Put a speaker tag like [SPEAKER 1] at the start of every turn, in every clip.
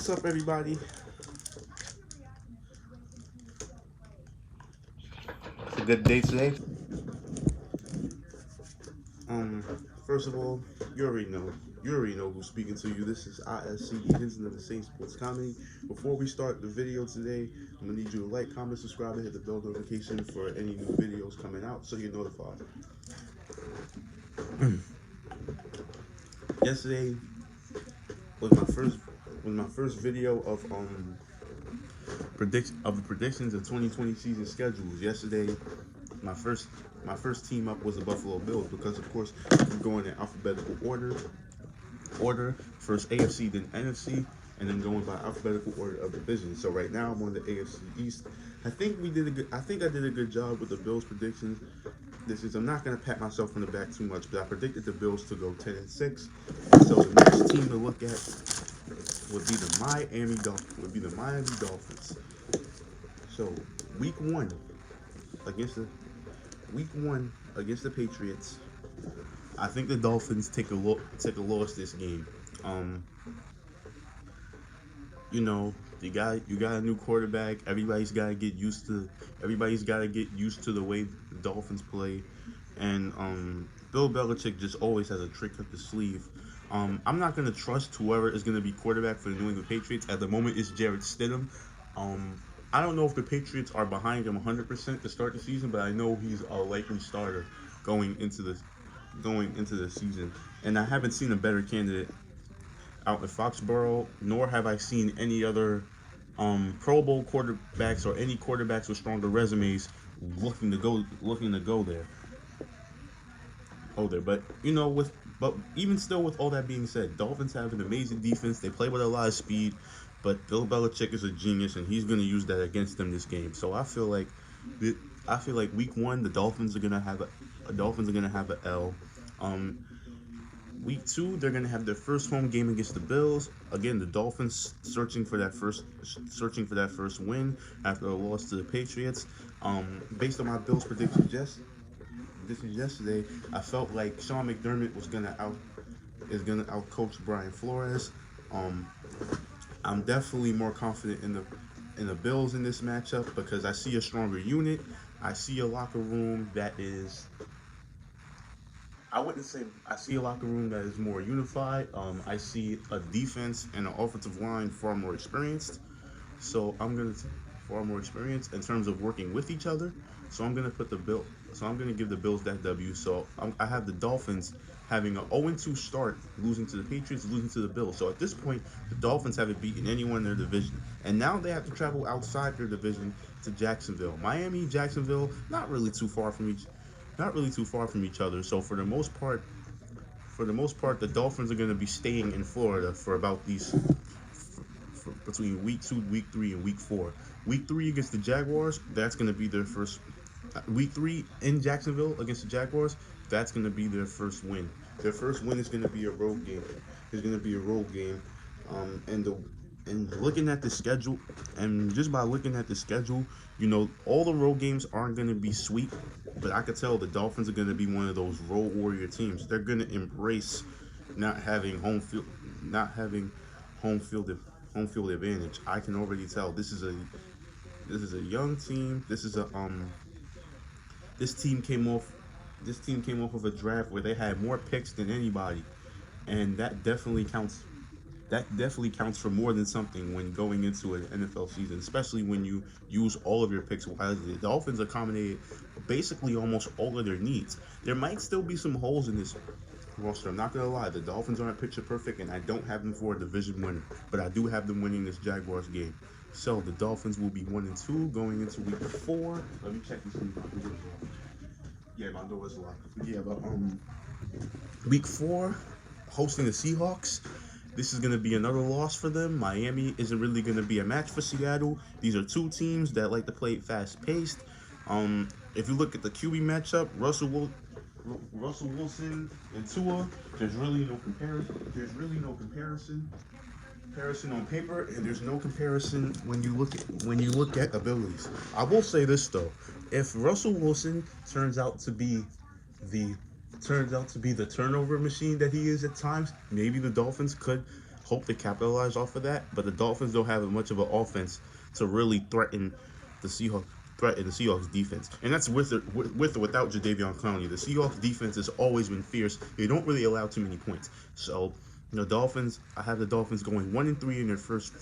[SPEAKER 1] What's up, everybody? It's a good day today. Um, First of all, you already know. You already know who's speaking to you. This is ISC Dee Hinton of the Same Sports Comedy. Before we start the video today, I'm gonna need you to like, comment, subscribe, and hit the bell notification for any new videos coming out so you're notified. Yesterday was my first video of the predictions of 2020 season schedules. Yesterday, my first team up was the Buffalo Bills because, of course, we're going in alphabetical order. First AFC, then NFC, and then going by alphabetical order of division. So right now I'm on the AFC East. I think I did a good job with the Bills predictions. I'm not gonna pat myself on the back too much, but I predicted the Bills to go 10-6. So the next team to look at would be the Miami Dolphins. So week one against the Patriots. I think the Dolphins take a loss this game. You got a new quarterback. Everybody's got to get used to the way the Dolphins play, and Bill Belichick just always has a trick up his sleeve. I'm not gonna trust whoever is gonna be quarterback for the New England Patriots. At the moment, it's Jarrett Stidham. I don't know if the Patriots are behind him 100% to start the season, but I know he's a likely starter going into the season. And I haven't seen a better candidate out in Foxborough, nor have I seen any other Pro Bowl quarterbacks or any quarterbacks with stronger resumes looking to go there. But even still, with all that being said, Dolphins have an amazing defense. They play with a lot of speed, but Bill Belichick is a genius, and he's going to use that against them this game. So I feel like week one, the Dolphins are going to have a L. Week two, they're going to have their first home game against the Bills. Again, the Dolphins searching for that first win after a loss to the Patriots. Based on my Bills predictions yesterday, I felt like Sean McDermott is gonna out coach Brian Flores. I'm definitely more confident in the Bills in this matchup because I see a stronger unit. I see a locker room that is. I see a locker room that is more unified. I see a defense and an offensive line far more experienced. Far more experienced in terms of working with each other. So I'm gonna give the Bills that W. So I have the Dolphins having an 0-2 start, losing to the Patriots, losing to the Bills. So at this point, the Dolphins haven't beaten anyone in their division, and now they have to travel outside their division to Jacksonville. Miami, Jacksonville, not really too far from each other. So for the most part, the Dolphins are going to be staying in Florida for about between week 2, week 3, and week 4. Week 3 against the Jaguars, that's going to be their first. Week 3 in Jacksonville against the Jaguars, that's going to be their first win. Their first win is going to be a road game. And looking at the schedule, and just by looking at the schedule, all the road games aren't going to be sweet, but I could tell the Dolphins are going to be one of those road warrior teams. They're going to embrace not having home field advantage. I can already tell this is a young team. This team came off of a draft where they had more picks than anybody, and that definitely counts. That definitely counts for more than something when going into an NFL season, especially when you use all of your picks wisely. The Dolphins accommodated basically almost all of their needs. There might still be some holes in this roster. I'm not gonna lie, the Dolphins aren't picture perfect, and I don't have them for a division winner, but I do have them winning this Jaguars game. So the Dolphins will be 1-2 going into week 4. Let me check this. Yeah, my door is locked. Yeah, but week 4, hosting the Seahawks. This is going to be another loss for them. Miami isn't really going to be a match for Seattle. These are two teams that like to play fast-paced. If you look at the QB matchup, Russell Wilson and Tua, there's really no comparison on paper, and there's no comparison when you look at abilities. I will say this though: if Russell Wilson turns out to be the turnover machine that he is at times, maybe the Dolphins could hope to capitalize off of that. But the Dolphins don't have much of an offense to really the Seahawks threaten the Seahawks defense, and that's with or without Jadeveon Clowney. The Seahawks defense has always been fierce. They don't really allow too many points. So, Dolphins. I have the Dolphins going 1-3 in their first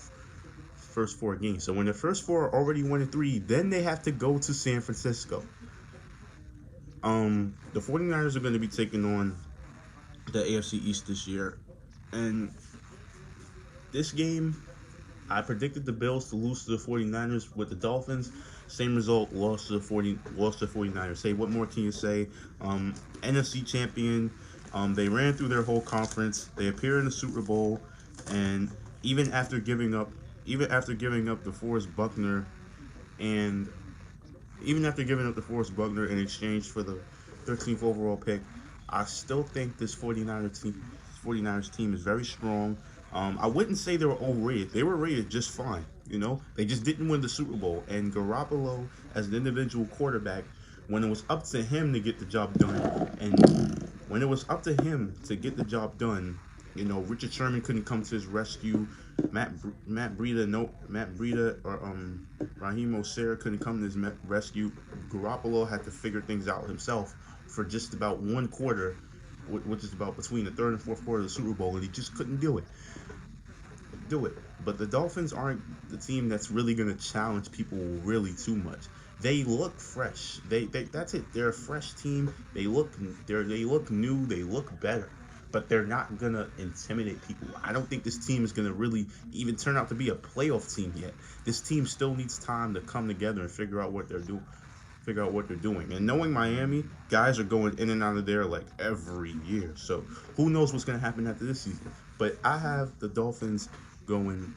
[SPEAKER 1] 4 games. So when their first 4 are already 1-3, then they have to go to San Francisco. The 49ers are going to be taking on the AFC East this year, and this game, I predicted the Bills to lose to the 49ers. With the Dolphins, same result, lost to the 49ers. Say, what more can you say? NFC champion. They ran through their whole conference. They appear in the Super Bowl, and even after giving up the Forrest Buckner, and even after giving up the Forrest Buckner in exchange for the 13th overall pick, I still think this 49ers team is very strong. I wouldn't say they were overrated. They were rated just fine. They just didn't win the Super Bowl. And Garoppolo, as an individual quarterback, when it was up to him to get the job done, Richard Sherman couldn't come to his rescue. Matt Breida or Raheem Mostert couldn't come to his rescue. Garoppolo had to figure things out himself for just about one quarter, which is about between the third and fourth quarter of the Super Bowl, and he just couldn't do it. But the Dolphins aren't the team that's really going to challenge people really too much. They look fresh. That's it. They're a fresh team. They look new. They look better. But they're not going to intimidate people. I don't think this team is going to really even turn out to be a playoff team yet. This team still needs time to come together and figure out what they're doing. And knowing Miami, guys are going in and out of there like every year. So who knows what's going to happen after this season. But I have the Dolphins going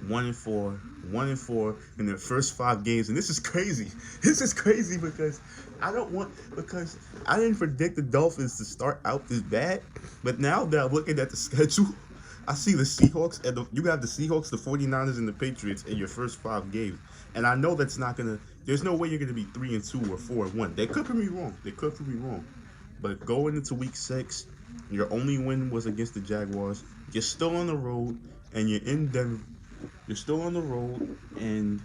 [SPEAKER 1] 1-4 in their first 5 games, and this is crazy. This is crazy because I didn't predict the Dolphins to start out this bad, but now that I'm looking at the schedule, I see the Seahawks and you have the Seahawks, the 49ers, and the Patriots in your first 5 games, and I know that's not gonna. There's no way you're gonna be 3-2 or 4-1. They could prove me wrong. But going into week 6, your only win was against the Jaguars. You're still on the road, and you're in Denver. You're still on the road, and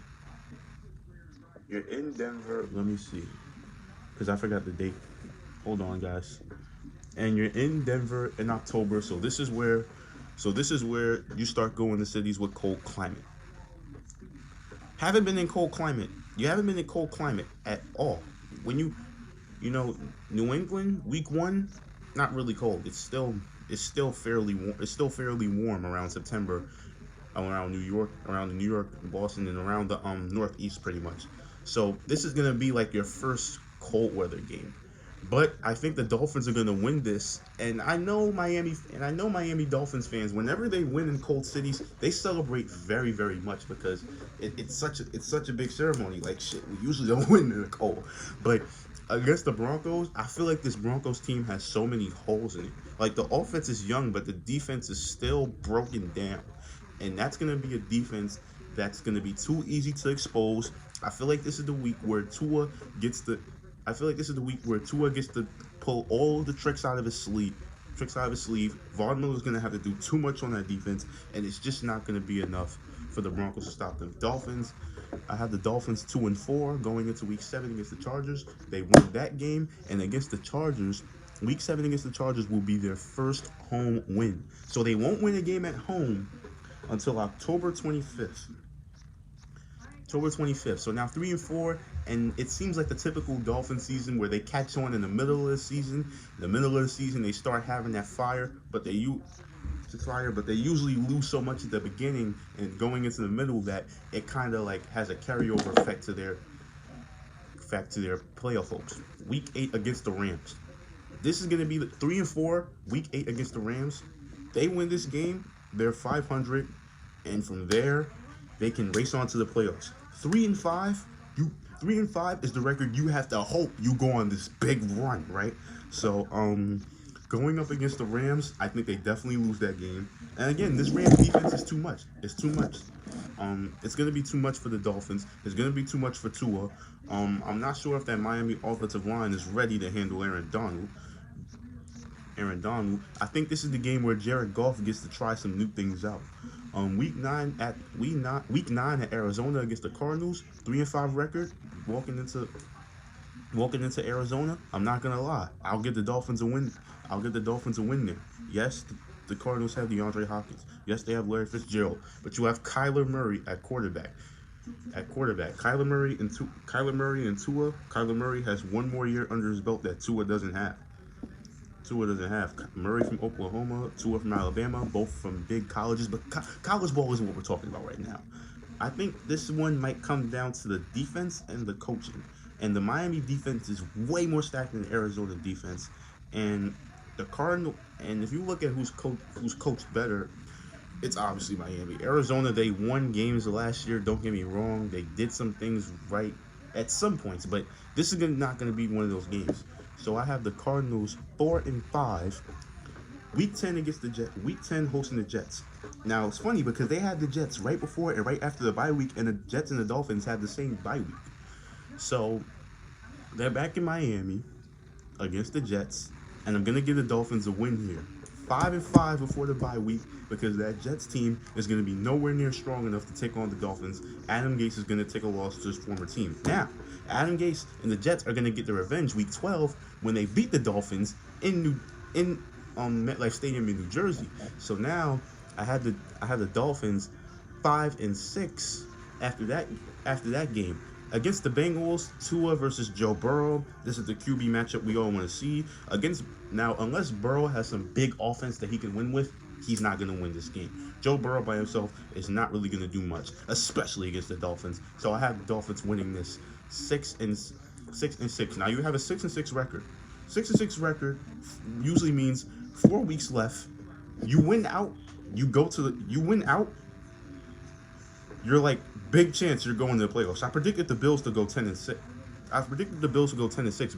[SPEAKER 1] you're in Denver. Let me see, because I forgot the date. Hold on, guys. And you're in Denver in October, so this is where you start going to cities with cold climate. You haven't been in cold climate at all. When New England, week 1, not really cold. It's still fairly warm. It's still fairly warm around September, around New York, Boston, and around the Northeast pretty much. So this is gonna be like your first cold weather game. But I think the Dolphins are gonna win this, and I know Miami Dolphins fans, whenever they win in cold cities, they celebrate very, very much because it's such a big ceremony. Like shit, we usually don't win in the cold, but against the Broncos, I feel like this Broncos team has so many holes in it. Like the offense is young, but the defense is still broken down. And that's going to be a defense that's going to be too easy to expose. I feel like this is the week where Tua gets to pull all the tricks out of his sleeve. Von Miller's going to have to do too much on that defense, and it's just not going to be enough for the Broncos to stop them. I have the Dolphins 2-4 going into week 7 against the Chargers. They won that game, and against the Chargers, week 7 against the Chargers will be their first home win. So they won't win a game at home until October 25th. So now 3-4, and it seems like the typical Dolphin season where they catch on in the middle of the season. In the middle of the season, they start having that fire, but they usually lose so much at the beginning and going into the middle that it kind of like has a carryover effect to their playoff hopes. Week 8 against the Rams. This is going to be the 3-4, week 8 against the Rams. They win this game, they're 500, and from there, they can race on to the playoffs. 3-5 is the record you have to hope you go on this big run, right? So, going up against the Rams, I think they definitely lose that game. And again, this Rams defense is too much. It's too much. It's going to be too much for the Dolphins. It's going to be too much for Tua. I'm not sure if that Miami offensive line is ready to handle Aaron Donald. Aaron Donald. I think this is the game where Jared Goff gets to try some new things out. Week nine at Arizona against the Cardinals, 3-5 record, walking into Arizona. I'm not gonna lie, I'll give the Dolphins a win. I'll give the Dolphins a win there. Yes, the Cardinals have DeAndre Hopkins. Yes, they have Larry Fitzgerald, but you have Kyler Murray at quarterback. Kyler Murray and Tua. Kyler Murray has one more year under his belt that Tua doesn't have. Murray from Oklahoma, Tua from Alabama, both from big colleges, but college ball isn't what we're talking about right now. I think this one might come down to the defense and the coaching. And the Miami defense is way more stacked than the Arizona defense. And the Cardinal, and if you look at who's coached better, it's obviously Miami. Arizona, they won games last year. Don't get me wrong, they did some things right at some points, but this is not going to be one of those games. So I have the Cardinals 4-5. Week 10 against the Jets. Week 10 hosting the Jets. Now it's funny because they had the Jets right before and right after the bye week, and the Jets and the Dolphins had the same bye week. So they're back in Miami against the Jets, and I'm gonna give the Dolphins a win here. 5-5 before the bye week because that Jets team is gonna be nowhere near strong enough to take on the Dolphins. Adam Gase is gonna take a loss to his former team. Now, Adam Gase and the Jets are gonna get their revenge week 12 when they beat the Dolphins in MetLife Stadium in New Jersey. So now I have the Dolphins 5-6 after that game. Against the Bengals, Tua versus Joe Burrow. This is the QB matchup we all want to see. Unless Burrow has some big offense that he can win with, he's not going to win this game. Joe Burrow by himself is not really going to do much, especially against the Dolphins. So I have the Dolphins winning this 6-6. Now you have a 6-6 record. 6-6 record usually means 4 weeks left. You win out. You win out. You're like big chance you're going to the playoffs. I predicted the Bills to go 10-6.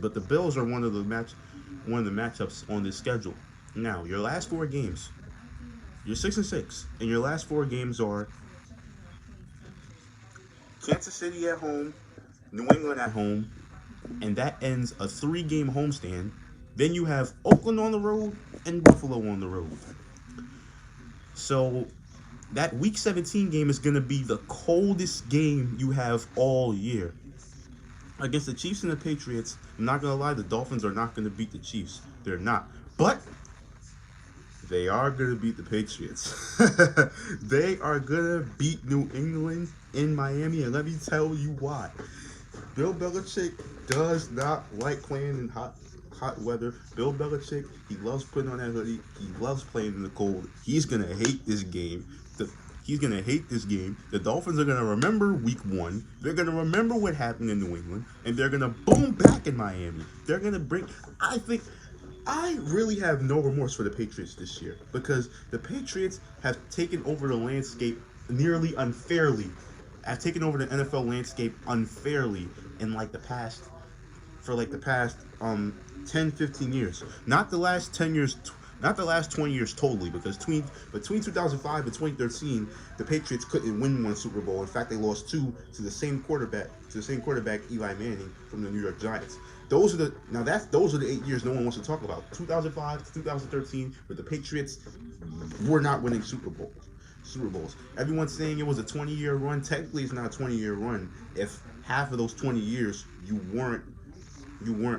[SPEAKER 1] But the Bills are one of the matchups on this schedule. Now, your last 4 games, you're 6-6, and your last 4 games are Kansas City at home, New England at home, and that ends a 3-game homestand. Then you have Oakland on the road and Buffalo on the road. So that Week 17 game is going to be the coldest game you have all year. Against the Chiefs and the Patriots, I'm not going to lie, the Dolphins are not going to beat the Chiefs. They're not. But they are going to beat the Patriots. They are going to beat New England in Miami, and let me tell you why. Bill Belichick does not like playing in hot weather. Bill Belichick, he loves putting on that hoodie. He loves playing in the cold. He's going to hate this game. The Dolphins are going to remember week 1. They're going to remember what happened in New England. And they're going to boom back in Miami. They're going to I really have no remorse for the Patriots this year. Because the Patriots have taken over the landscape nearly unfairly. Have taken over the NFL landscape unfairly in the past 10, 15 years. Not the last 10 years. Not the last 20 years totally, because between 2005 and 2013, the Patriots couldn't win one Super Bowl. In fact, they lost 2 to the same quarterback, Eli Manning from the New York Giants. Those are the 8 years no one wants to talk about. 2005 to 2013, where the Patriots were not winning Super Bowls. Everyone's saying it was a 20-year run. Technically, it's not a 20-year run if half of those 20 years you weren't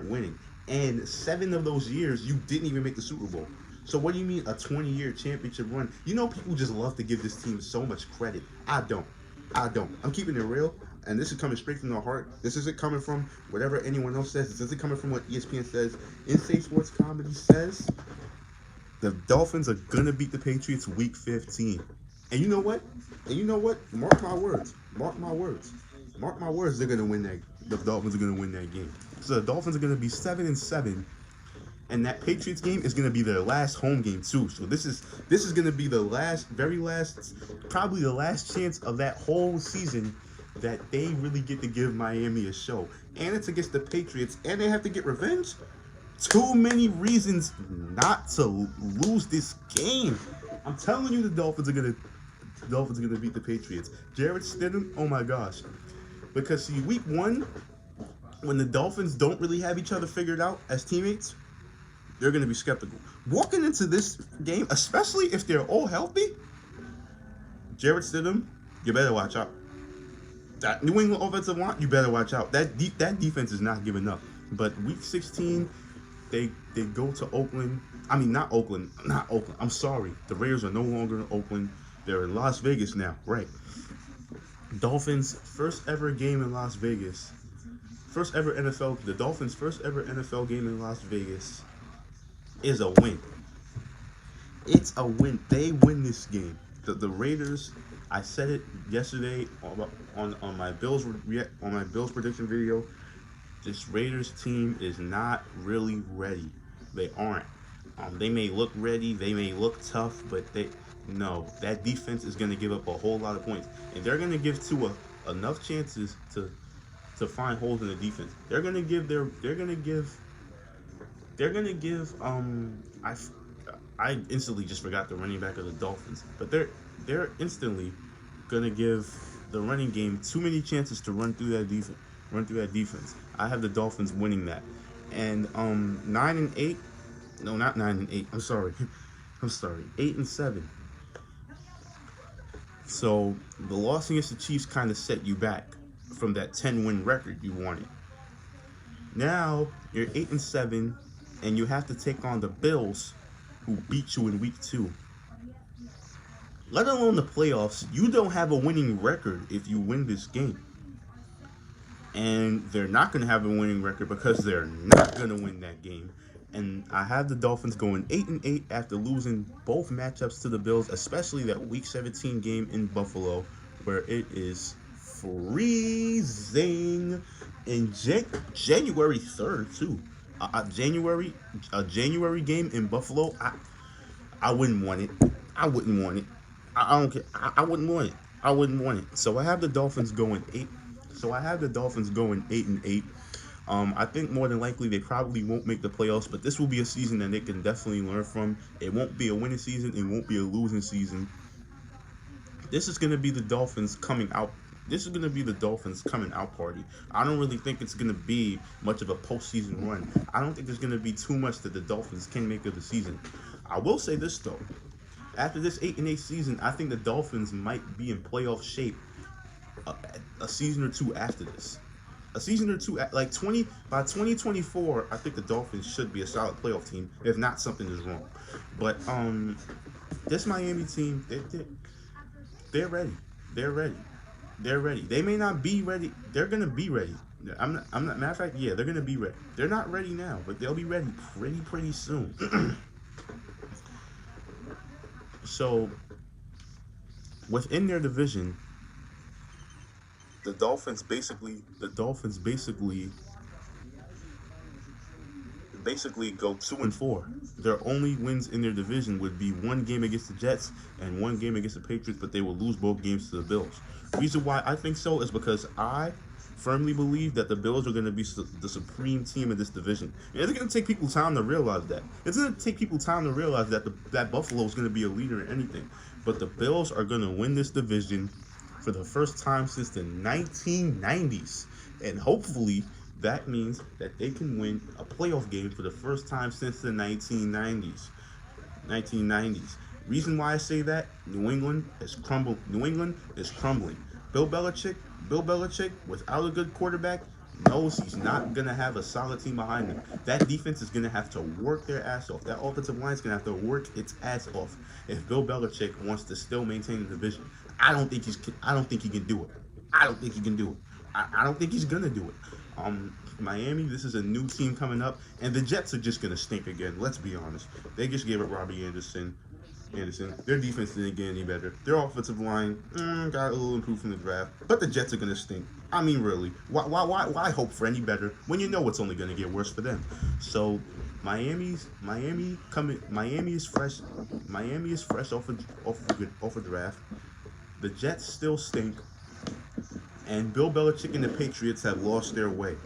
[SPEAKER 1] winning, and 7 of those years you didn't even make the Super Bowl. So what do you mean a 20-year championship run? You know, people just love to give this team so much credit. I don't. I'm keeping it real, and this is coming straight from the heart. This isn't coming from whatever anyone else says. This isn't coming from what ESPN says. Insane Sports Comedy says the Dolphins are gonna beat the Patriots week 15. And you know what? Mark my words. They're gonna win that. The Dolphins are gonna win that game. So the Dolphins are gonna be 7-7. And that Patriots game is going to be their last home game too. So this is going to be the probably the last chance of that whole season that they really get to give Miami a show. And it's against the Patriots, and they have to get revenge. Too many reasons not to lose this game. I'm telling you, the Dolphins are going to beat the Patriots. Jarrett Stidham, oh my gosh. Because see, week 1, when the Dolphins don't really have each other figured out as teammates, they're going to be skeptical. Walking into this game, especially if they're all healthy, Jarrett Stidham, you better watch out. That New England offensive line, you better watch out. That defense is not giving up. But week 16, they go to Oakland. I mean, not Oakland. I'm sorry. The Raiders are no longer in Oakland. They're in Las Vegas now. Right. Dolphins' first ever game in Las Vegas. The Dolphins' first ever NFL game in Las Vegas is a win. It's a win. They win this game. The Raiders, I said it yesterday on my Bills prediction video. This Raiders team is not really ready. They aren't. They may look ready, they may look tough, but that defense is going to give up a whole lot of points, and they're going to give Tua enough chances to find holes in the defense. I instantly just forgot the running back of the Dolphins, but they're instantly going to give the running game too many chances to run through that defense. I have the Dolphins winning that. And 9-8. No, not 9-8. I'm sorry. 8-7. So the loss against the Chiefs kind of set you back from that 10-win record you wanted. Now you're 8-7, and you have to take on the Bills, who beat you in week 2. Let alone the playoffs, you don't have a winning record if you win this game. And they're not going to have a winning record because they're not going to win that game. And I have the Dolphins going 8-8 after losing both matchups to the Bills, especially that Week 17 game in Buffalo, where it is freezing in January 3rd too. A January game in Buffalo. I wouldn't want it. I don't care. I wouldn't want it. So I have the Dolphins going 8. So I have the Dolphins going 8-8. I think more than likely they probably won't make the playoffs, but this will be a season that they can definitely learn from. It won't be a winning season. It won't be a losing season. This is going to be the Dolphins coming out. This is going to be the Dolphins coming out party. I don't really think it's going to be much of a postseason run. I don't think there's going to be too much that the Dolphins can make of the season. I will say this, though. After this 8-8 season, I think the Dolphins might be in playoff shape a season or two after this. A season or two, by 2024, I think the Dolphins should be a solid playoff team. If not, something is wrong. But this Miami team, they're ready. They're ready. They may not be ready. They're gonna be ready. I'm not. Matter of fact, yeah, they're gonna be ready. They're not ready now, but they'll be ready pretty soon. So, within their division, the Dolphins basically go 2-4. Their only wins in their division would be one game against the Jets and one game against the Patriots, but they will lose both games to the Bills. Reason why I think so is because I firmly believe that the Bills are going to be the supreme team in this division. And it's going to take people time to realize that. It's going to take people time to realize that that Buffalo is going to be a leader in anything. But the Bills are going to win this division for the first time since the 1990s. And hopefully that means that they can win a playoff game for the first time since the 1990s. Reason why I say that, New England is crumbling. Bill Belichick, without a good quarterback, knows he's not going to have a solid team behind him. That defense is going to have to work their ass off. That offensive line is going to have to work its ass off if Bill Belichick wants to still maintain the division. I don't think he can do it. I don't think he's going to do it. Miami, this is a new team coming up, and the Jets are just going to stink again. Let's be honest. They just gave up Robbie Anderson. Their defense didn't get any better. Their offensive line got a little improved from the draft, but the Jets are going to stink. I mean, really, why hope for any better when you know it's only going to get worse for them? So, Miami is fresh. Miami is fresh off a draft. The Jets still stink, and Bill Belichick and the Patriots have lost their way.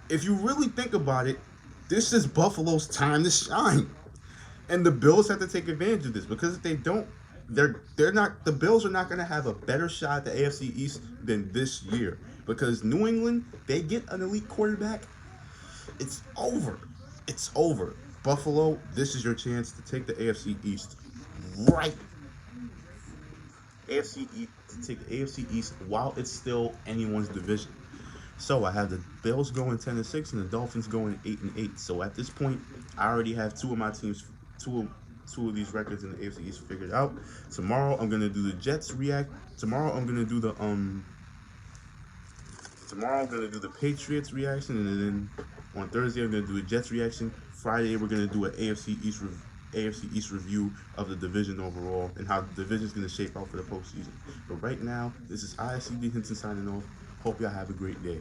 [SPEAKER 1] If you really think about it, this is Buffalo's time to shine. And the Bills have to take advantage of this, because if they don't, the Bills are not going to have a better shot at the AFC East than this year. Because New England, they get an elite quarterback, it's over. It's over. Buffalo, this is your chance to take the AFC East right. AFC East to take the AFC East while it's still anyone's division. So I have the Bills going 10-6 and the Dolphins going 8-8. So at this point, I already have two of my teams, two of these records in the AFC East figured out. Tomorrow I'm gonna do the Jets react. Tomorrow I'm gonna do the Tomorrow I'm gonna do the Patriots reaction, and then on Thursday I'm gonna do a Jets reaction. Friday we're gonna do an AFC East review of the division overall and how the division is gonna shape out for the postseason. But right now, this is ISC Dee Hinton signing off. Hope y'all have a great day.